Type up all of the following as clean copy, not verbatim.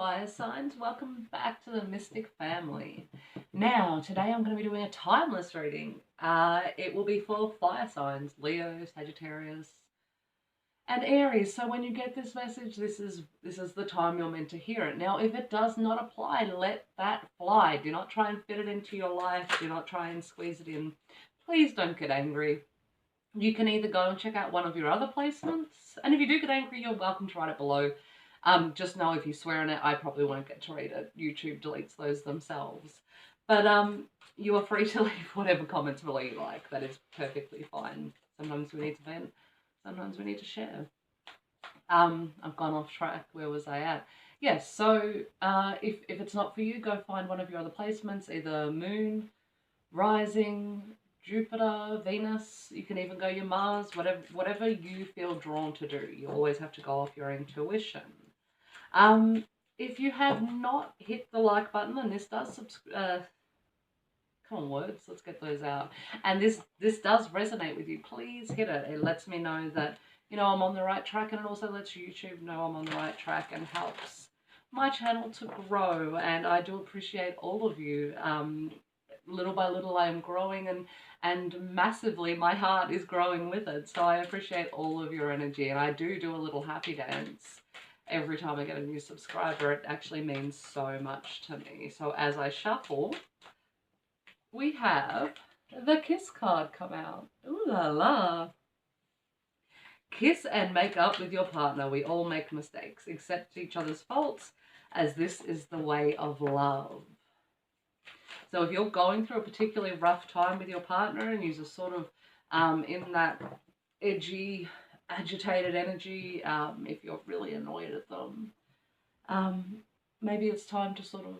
fire signs, welcome back to the Mystic family. Now, today I'm going to be doing a timeless reading. It will be for fire signs, Leo, Sagittarius, and Aries. So when you get this message, this is the time you're meant to hear it. Now, if it does not apply, let that fly. Do not try and fit it into your life. Do not try and squeeze it in. Please don't get angry. You can either go and check out one of your other placements, and if you do get angry, you're welcome to write it below. Just know if you swear in it, I probably won't get to read it. YouTube deletes those themselves. But you are free to leave whatever comments below you like. That is perfectly fine. Sometimes we need to vent. Sometimes we need to share. I've gone off track. Where was I at? Yes, so if it's not for you, go find one of your other placements, either Moon, Rising, Jupiter, Venus. You can even go your Mars, whatever you feel drawn to do. You always have to go off your intuition. If you have not hit the like button, and this does come on words, let's get those out. And this does resonate with you, please hit it. It lets me know that, you know, I'm on the right track, and it also lets YouTube know I'm on the right track and helps my channel to grow. And I do appreciate all of you. Little by little I am growing, and massively my heart is growing with it. So I appreciate all of your energy, and I do a little happy dance every time I get a new subscriber. It actually means so much to me. So as I shuffle, we have the Kiss card come out. Ooh la la. Kiss and make up with your partner. We all make mistakes. Accept each other's faults, as this is the way of love. So if you're going through a particularly rough time with your partner and you're sort of in that edgy, agitated energy, if you're really annoyed at them, maybe it's time to sort of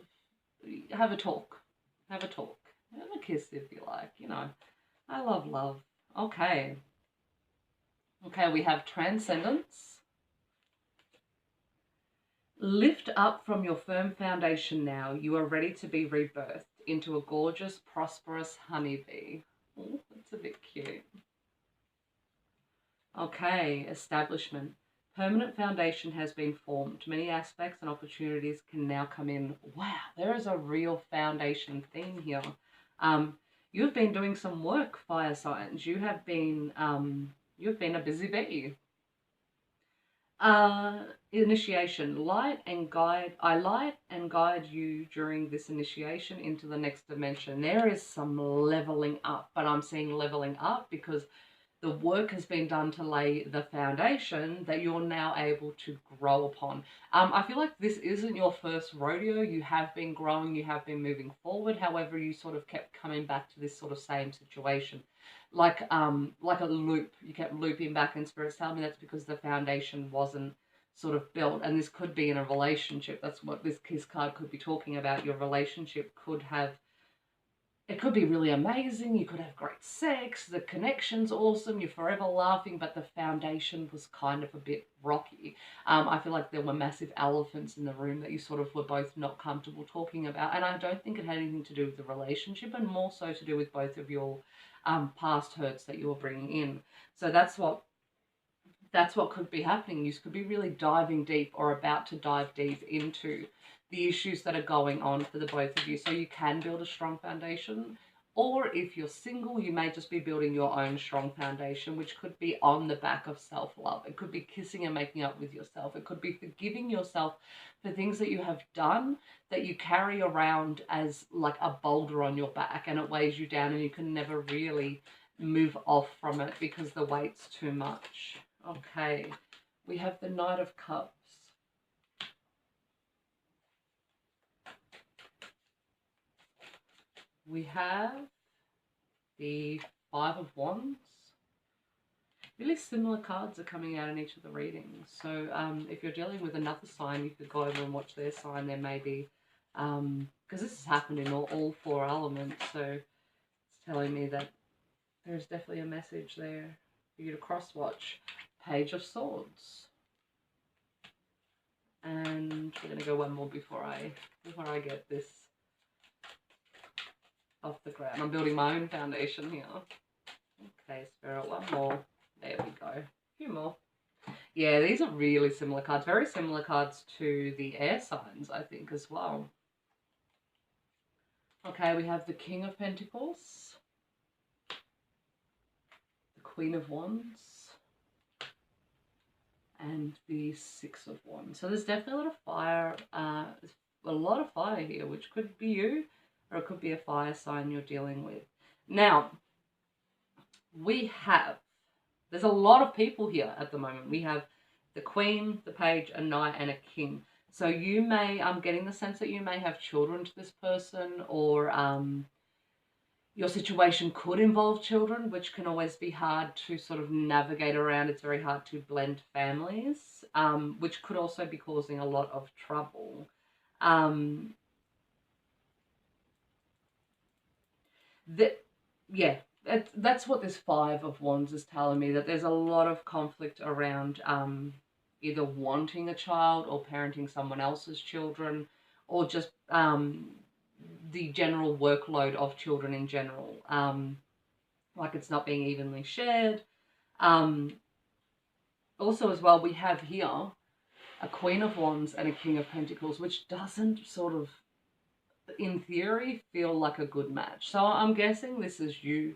have a talk. Have a talk. Have a kiss if you like, you know. I love love. Okay. Okay, we have Transcendence. Lift up from your firm foundation now. You are ready to be rebirthed into a gorgeous, prosperous honeybee. Oh, that's a bit cute. Okay, Establishment. Permanent foundation has been formed. Many aspects and opportunities can now come in. Wow, there is a real foundation theme here. You've been doing some work, fire signs. You have been, you've been a busy bee. Initiation. I light and guide you during this initiation into the next dimension. There is some leveling up, but I'm seeing leveling up because the work has been done to lay the foundation that you're now able to grow upon. I feel like this isn't your first rodeo. You have been growing, you have been moving forward. However, you sort of kept coming back to this sort of same situation. Like a loop. You kept looping back, and Spirit's telling me that's because the foundation wasn't sort of built. And this could be in a relationship. That's what this Kiss card could be talking about. Your relationship could have, it could be really amazing. You could have great sex. The connection's awesome. You're forever laughing, but the foundation was kind of a bit rocky. I feel like there were massive elephants in the room that you sort of were both not comfortable talking about. And I don't think it had anything to do with the relationship, and more so to do with both of your past hurts that you were bringing in. So that's what could be happening. You could be really diving deep, or about to dive deep into the issues that are going on for the both of you, so you can build a strong foundation. Or if you're single, you may just be building your own strong foundation, which could be on the back of self-love. It could be kissing and making up with yourself. It could be forgiving yourself for things that you have done that you carry around as like a boulder on your back, and it weighs you down, and you can never really move off from it because the weight's too much. Okay, we have the Knight of Cups. We have the Five of Wands. Really similar cards are coming out in each of the readings. So if you're dealing with another sign, you could go over and watch their sign. There may be, because this has happened in all four elements, so it's telling me that there's definitely a message there for you to cross-watch. Page of Swords. And we're going to go one more before I get this off the ground. I'm building my own foundation here. Okay, Spirit, one more. There we go. A few more. Yeah, these are really similar cards. Very similar cards to the air signs, I think, as well. Okay, we have the King of Pentacles, the Queen of Wands, and the Six of Wands. So there's definitely a lot of fire, here, which could be you, or it could be a fire sign you're dealing with. Now, there's a lot of people here at the moment. We have the Queen, the Page, a Knight, and a King. So I'm getting the sense that you may have children to this person, or your situation could involve children, which can always be hard to sort of navigate around. It's very hard to blend families, which could also be causing a lot of trouble. That's what this Five of Wands is telling me, that there's a lot of conflict around either wanting a child or parenting someone else's children, or just the general workload of children in general. Like it's not being evenly shared. Also as well, we have here a Queen of Wands and a King of Pentacles, which doesn't sort of, in theory, feel like a good match. So I'm guessing this is you.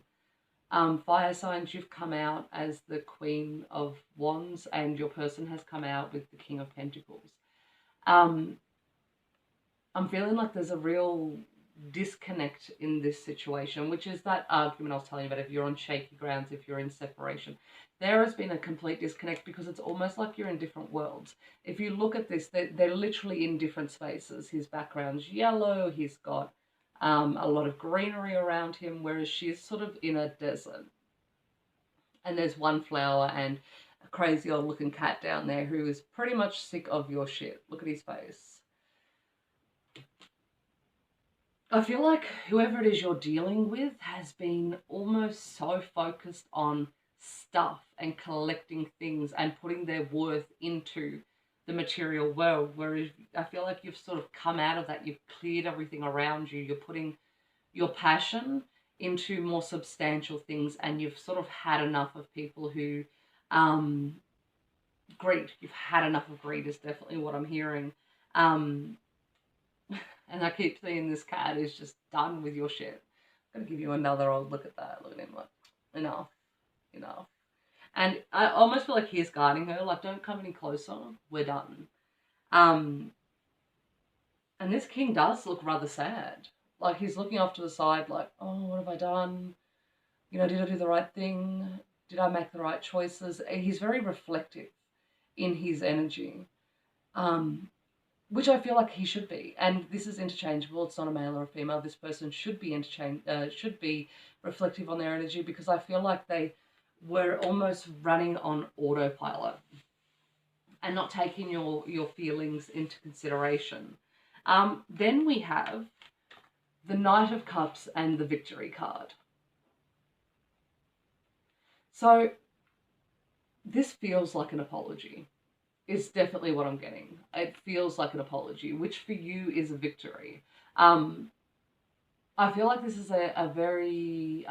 Fire signs, you've come out as the Queen of Wands and your person has come out with the King of Pentacles. I'm feeling like there's a real disconnect in this situation, which is that argument I was telling you about. If you're on shaky grounds, if you're in separation, there has been a complete disconnect, because it's almost like you're in different worlds. If you look at this, they're literally in different spaces. His background's yellow, he's got a lot of greenery around him, whereas she's sort of in a desert. And there's one flower and a crazy old looking cat down there who is pretty much sick of your shit. Look at his face. I feel like whoever it is you're dealing with has been almost so focused on stuff and collecting things and putting their worth into the material world, whereas I feel like you've sort of come out of that. You've cleared everything around you. You're putting your passion into more substantial things, and you've sort of had enough of people who greed. You've had enough of greed is definitely what I'm hearing. And I keep seeing this cat is just done with your shit. I'm gonna give you another old look at that. Look at him, like, enough. And I almost feel like he's guarding her, like, don't come any closer, we're done. And this king does look rather sad. Like, he's looking off to the side like, oh, what have I done? Did I do the right thing? Did I make the right choices? He's very reflective in his energy, which I feel like he should be. And this is interchangeable. It's not a male or a female. This person should be should be reflective on their energy, because I feel like they were almost running on autopilot and not taking your feelings into consideration. Then we have the Knight of Cups and the Victory card. So this feels like an apology. Is definitely what I'm getting. It feels like an apology, which for you is a victory. I feel like this is a very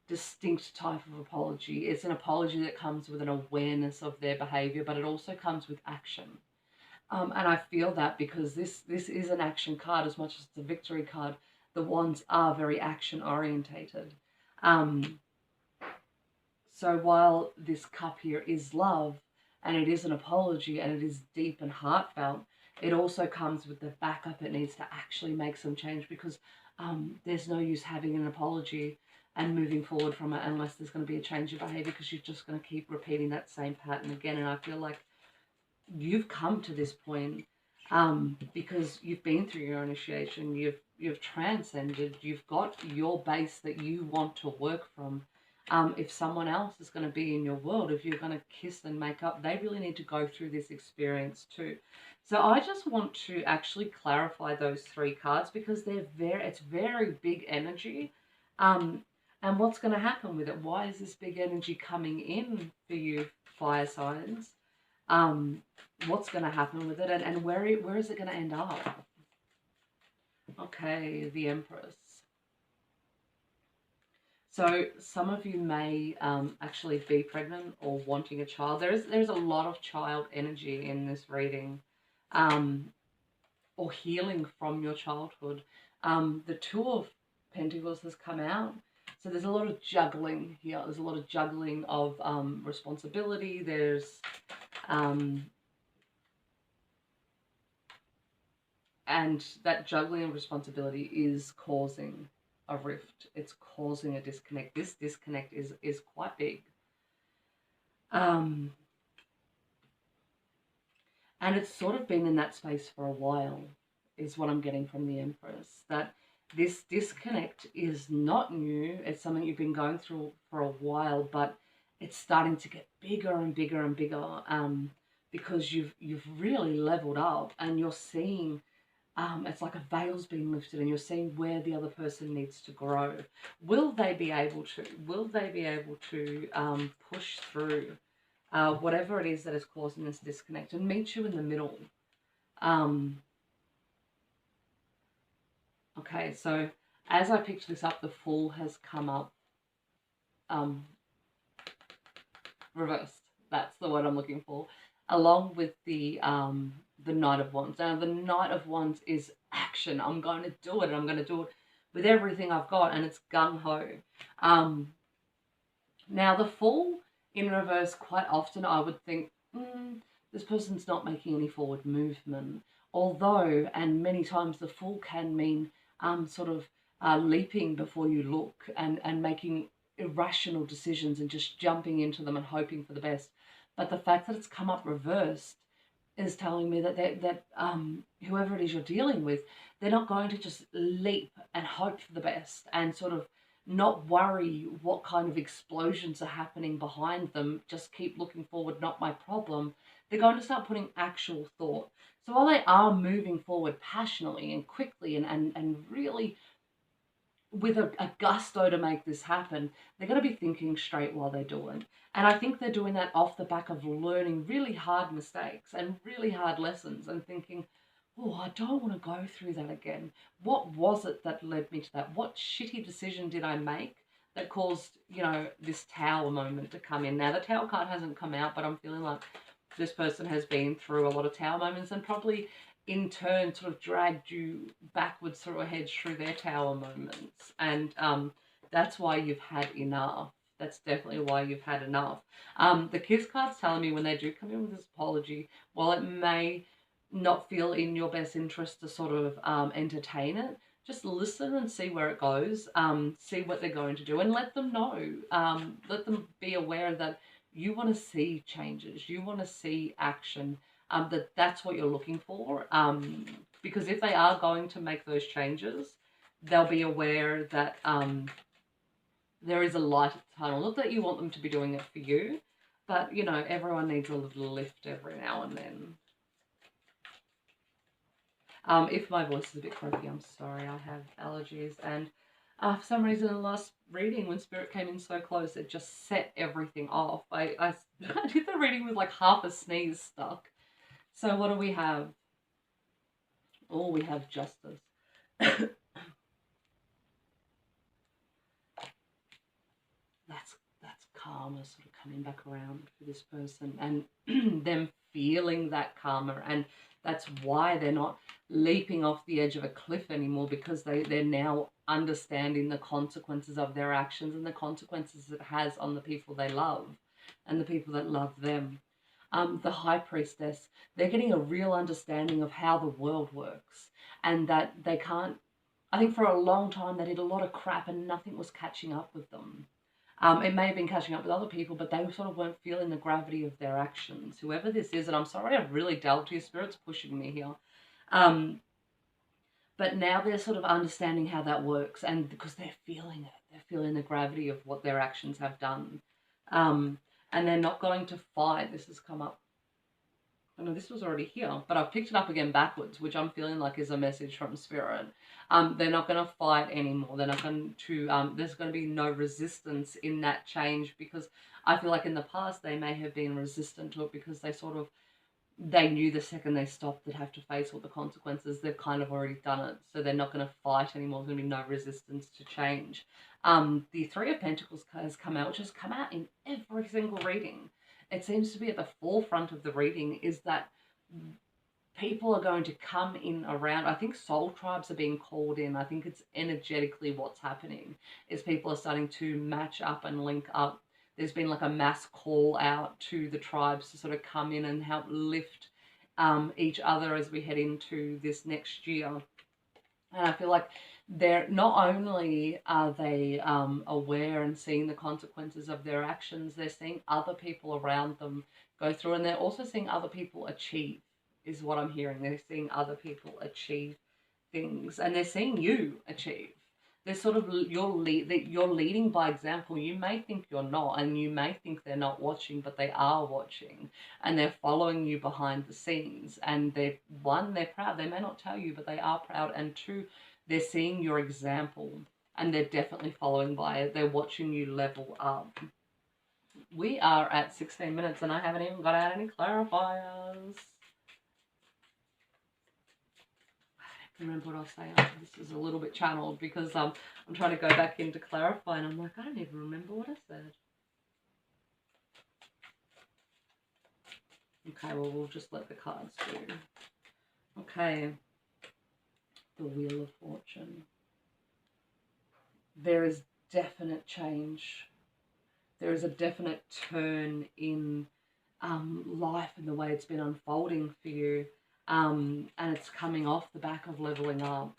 distinct type of apology. It's an apology that comes with an awareness of their behavior, but it also comes with action. And I feel that because this is an action card as much as it's a victory card. The wands are very action orientated. So while this cup here is love, and it is an apology, and it is deep and heartfelt, it also comes with the backup. It needs to actually make some change, because there's no use having an apology and moving forward from it unless there's going to be a change of behavior, because you're just going to keep repeating that same pattern again. And I feel like you've come to this point because you've been through your initiation, you've transcended, you've got your base that you want to work from. If someone else is going to be in your world, if you're going to kiss and make up, they really need to go through this experience too. So I just want to actually clarify those three cards, because it's very big energy. And what's going to happen with it? Why is this big energy coming in for you, fire signs? What's going to happen with it, and where is it going to end up? Okay, the Empress. So some of you may actually be pregnant or wanting a child. There's a lot of child energy in this reading, or healing from your childhood. The Two of Pentacles has come out. So there's a lot of juggling here. There's a lot of juggling of responsibility. There's and that juggling of responsibility is causing a rift. It's causing a disconnect. This disconnect is quite big. And it's sort of been in that space for a while, is what I'm getting from the Empress. That this disconnect is not new. It's something you've been going through for a while, but it's starting to get bigger and bigger and bigger, because you've really leveled up, and you're seeing, it's like a veil's been lifted, and you're seeing where the other person needs to grow. Will they be able to? Will they be able to push through whatever it is that is causing this disconnect and meet you in the middle? Okay, so as I picked this up, the Fool has come up reversed. That's the word I'm looking for. Along with the Knight of Wands. Now, the Knight of Wands is action. I'm going to do it. I'm going to do it with everything I've got, and it's gung-ho. Now, the Fool in reverse, quite often I would think, this person's not making any forward movement. Although, and many times the Fool can mean sort of leaping before you look, and making irrational decisions and just jumping into them and hoping for the best. But the fact that it's come up reversed is telling me that whoever it is you're dealing with, they're not going to just leap and hope for the best and sort of not worry what kind of explosions are happening behind them. Just keep looking forward, not my problem. They're going to start putting actual thought. So while they are moving forward passionately and quickly and really with a gusto to make this happen, they're going to be thinking straight while they do it. And I think they're doing that off the back of learning really hard mistakes and really hard lessons, and thinking, oh, I don't want to go through that again. What was it that led me to that? What shitty decision did I make that caused, this Tower moment to come in? Now, the Tower card hasn't come out, but I'm feeling like this person has been through a lot of Tower moments, and probably in turn sort of dragged you backwards through a hedge through their Tower moments. And that's why you've had enough. That's definitely why you've had enough. The Kiss card's telling me when they do come in with this apology, while it may not feel in your best interest to sort of entertain it, just listen and see where it goes, see what they're going to do, and let them know. Let them be aware that you want to see changes, you want to see action, that's what you're looking for. Because if they are going to make those changes, they'll be aware that there is a light at the tunnel. Not that you want them to be doing it for you, but, everyone needs a little lift every now and then. If my voice is a bit croaky, I'm sorry. I have allergies, and for some reason in the last reading, when Spirit came in so close, it just set everything off. I did the reading with like half a sneeze stuck. So what do we have? Oh, we have Justice. That's karma sort of coming back around for this person, and them feeling that karma, and that's why they're not leaping off the edge of a cliff anymore, because they're now understanding the consequences of their actions and the consequences it has on the people they love and the people that love them. The High Priestess, they're getting a real understanding of how the world works, and that they can't, I think for a long time they did a lot of crap and nothing was catching up with them. It may have been catching up with other people, but they sort of weren't feeling the gravity of their actions. Whoever this is, and I'm sorry I've really delved here, Spirit's pushing me here. But now they're sort of understanding how that works, and because they're feeling it. They're feeling the gravity of what their actions have done. And they're not going to fight. This has come up. I know this was already here, but I've picked it up again backwards, which I'm feeling like is a message from Spirit. They're not going to fight anymore. They're not going to, there's going to be no resistance in that change, because I feel like in the past they may have been resistant to it because they sort of they knew the second they stopped they'd have to face all the consequences. They've kind of already done it, so they're not going to fight anymore. There's going to be no resistance to change. The Three of Pentacles has come out, which has come out in every single reading. It seems to be at the forefront of the reading, is that people are going to come in around. I think soul tribes are being called in. I think it's energetically what's happening is people are starting to match up and link up. There's been like a mass call out to the tribes to sort of come in and help lift each other as we head into this next year. And I feel like they're not only are they aware and seeing the consequences of their actions, they're seeing other people around them go through, and they're also seeing other people achieve, is what I'm hearing. They're seeing other people achieve things, and they're seeing you achieve. They're sort of you're leading by example. You may think you're not, and you may think they're not watching, but they are watching, and they're following you behind the scenes. And they're proud. They may not tell you, but they are proud. And two, they're seeing your example, and they're definitely following by it. They're watching you level up. We are at 16 minutes, and I haven't even got out any clarifiers. Remember what I was saying. This is a little bit channeled because I'm trying to go back into clarify, and I'm like, I don't even remember what I said. Okay, well, we'll just let the cards do. Okay, the Wheel of Fortune. There is definite change. There is a definite turn in life and the way it's been unfolding for you. And it's coming off the back of leveling up.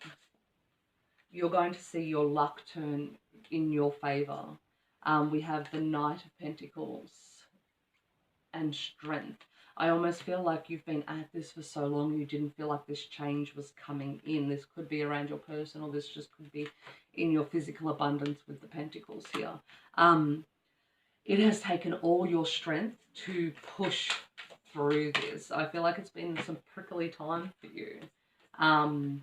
You're going to see your luck turn in your favor. We have the Knight of Pentacles and Strength. I almost feel like you've been at this for so long you didn't feel like this change was coming in. This could be around your personal, this just could be in your physical abundance with the Pentacles here. It has taken all your strength to push through this. I feel like it's been some prickly time for you. And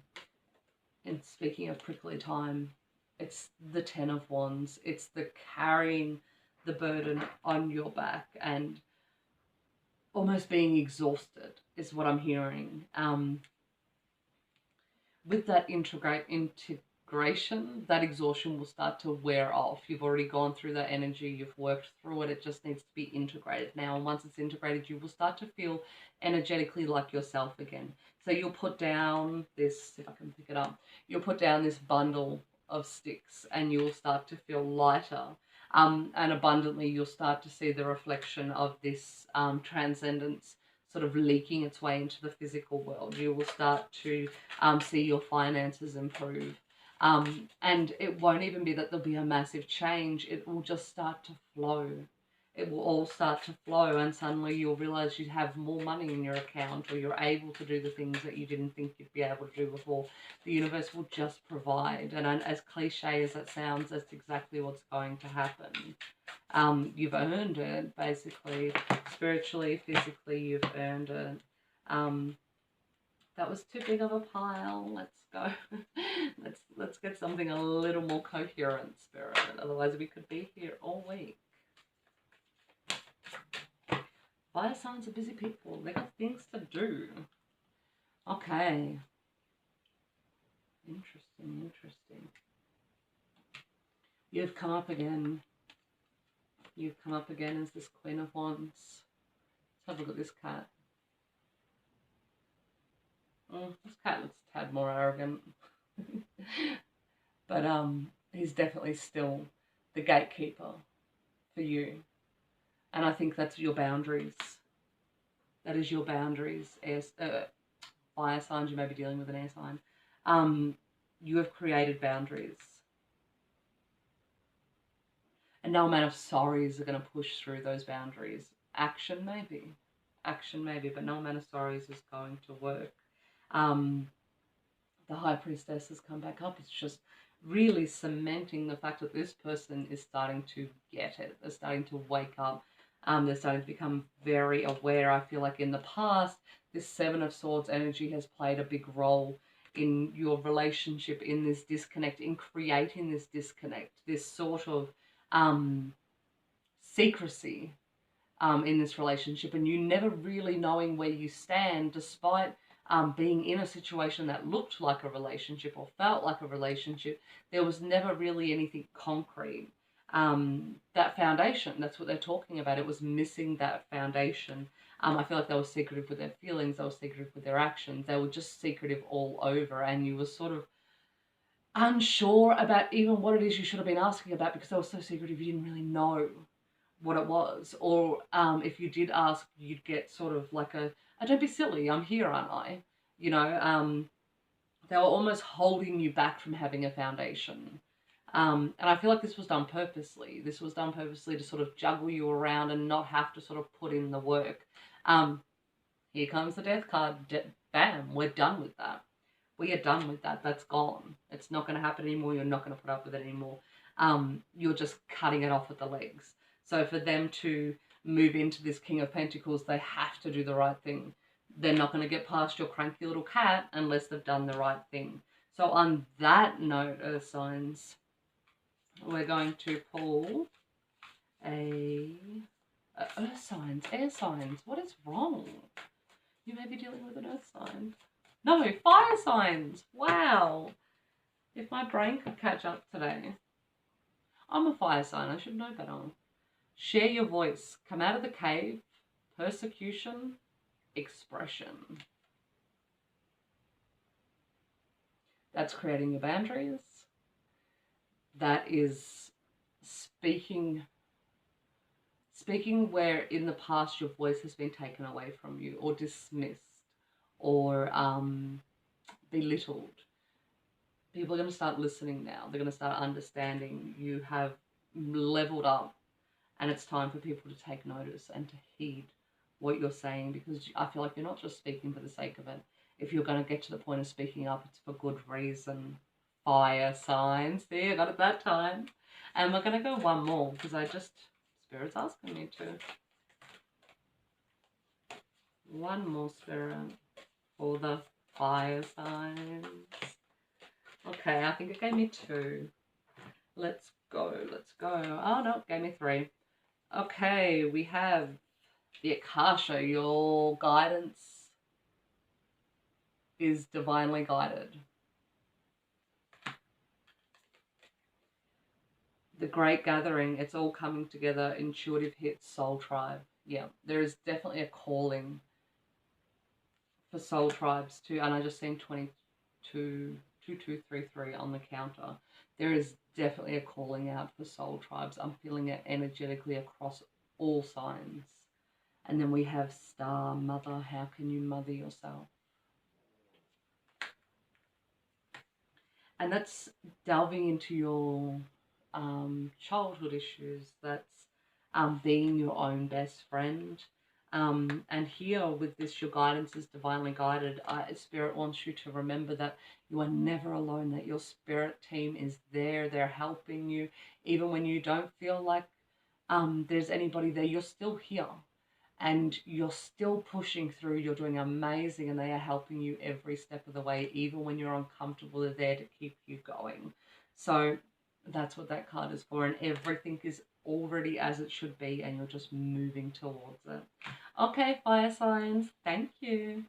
speaking of prickly time, it's the Ten of Wands. It's the carrying the burden on your back and almost being exhausted is what I'm hearing. With that integration, that exhaustion will start to wear off. You've already gone through that energy. You've worked through it. It just needs to be integrated now. And once it's integrated, you will start to feel energetically like yourself again. So you'll put down this, if I can pick it up, you'll put down this bundle of sticks and you'll start to feel lighter. And abundantly, you'll start to see the reflection of this transcendence sort of leaking its way into the physical world. You will start to see your finances improve. And it won't even be that there'll be a massive change. It will just start to flow. It will all start to flow, and suddenly you'll realize you have more money in your account, or you're able to do the things that you didn't think you'd be able to do before. The universe will just provide. And as cliche as that sounds, that's exactly what's going to happen. You've earned it, basically. Spiritually, physically, you've earned it. That was too big of a pile. Let's go. let's get something a little more coherent, Spirit. Otherwise we could be here all week. Fire signs are busy people. They got things to do. Okay. Interesting. You've come up again. You've come up again as this Queen of Wands. Let's have a look at this cat. This cat looks a tad more arrogant. But he's definitely still the gatekeeper for you. And I think that's your boundaries. That is your boundaries. Fire signs, you may be dealing with an air sign. You have created boundaries. And no amount of sorries are going to push through those boundaries. Action maybe, but no amount of sorries is going to work. The High Priestess has come back up. It's just really cementing the fact that this person is starting to get it. They're starting to wake up. They're starting to become very aware. I feel like in the past, this Seven of Swords energy has played a big role in your relationship, in this disconnect, in creating this disconnect, this sort of secrecy in this relationship, and you never really knowing where you stand, despite being in a situation that looked like a relationship or felt like a relationship. There was never really anything concrete. That foundation, that's what they're talking about. It was missing that foundation. I feel like they were secretive with their feelings, they were secretive with their actions, they were just secretive all over, and you were sort of unsure about even what it is you should have been asking about, because they were so secretive you didn't really know what it was. Or if you did ask, you'd get sort of like a, oh, don't be silly, I'm here, aren't I? You know, they were almost holding you back from having a foundation. And I feel like this was done purposely. This was done purposely to sort of juggle you around and not have to sort of put in the work. Here comes the death card. Bam, we're done with that. We are done with that. That's gone. It's not going to happen anymore. You're not going to put up with it anymore. You're just cutting it off at the legs. So for them to move into this King of Pentacles, they have to do the right thing. They're not going to get past your cranky little cat unless they've done the right thing. So on that note, Earth signs, we're going to pull a Earth signs, air signs. What is wrong? You may be dealing with an Earth sign. No, fire signs. Wow. If my brain could catch up today. I'm a fire sign. I should know better. Share your voice. Come out of the cave. Persecution. Expression. That's creating your boundaries. That is speaking where in the past your voice has been taken away from you or dismissed or belittled. People are going to start listening now. They're going to start understanding. You have leveled up, and it's time for people to take notice and to heed what you're saying, because I feel like you're not just speaking for the sake of it. If you're going to get to the point of speaking up, it's for good reason. Fire signs. See, I got it that time. And we're going to go one more, because Spirit's asking me to. One more, Spirit, for the fire signs. Okay, I think it gave me 2. Let's go. Oh, no, it gave me 3. Okay, we have the Akasha. Your guidance is divinely guided. The Great Gathering, it's all coming together. Intuitive hits, soul tribe. Yeah, there is definitely a calling for soul tribes too. And I just seen 2233 on the counter. There is definitely a calling out for soul tribes. I'm feeling it energetically across all signs. And then we have Star, Mother. How can you mother yourself? And that's delving into your childhood issues. That's being your own best friend. And here with this, your guidance is divinely guided. Spirit wants you to remember that you are never alone, that your spirit team is there. They're helping you. Even when you don't feel like there's anybody there, you're still here. And you're still pushing through. You're doing amazing, and they are helping you every step of the way. Even when you're uncomfortable, they're there to keep you going. So that's what that card is for, and everything is already as it should be, and you're just moving towards it. Okay, fire signs, thank you.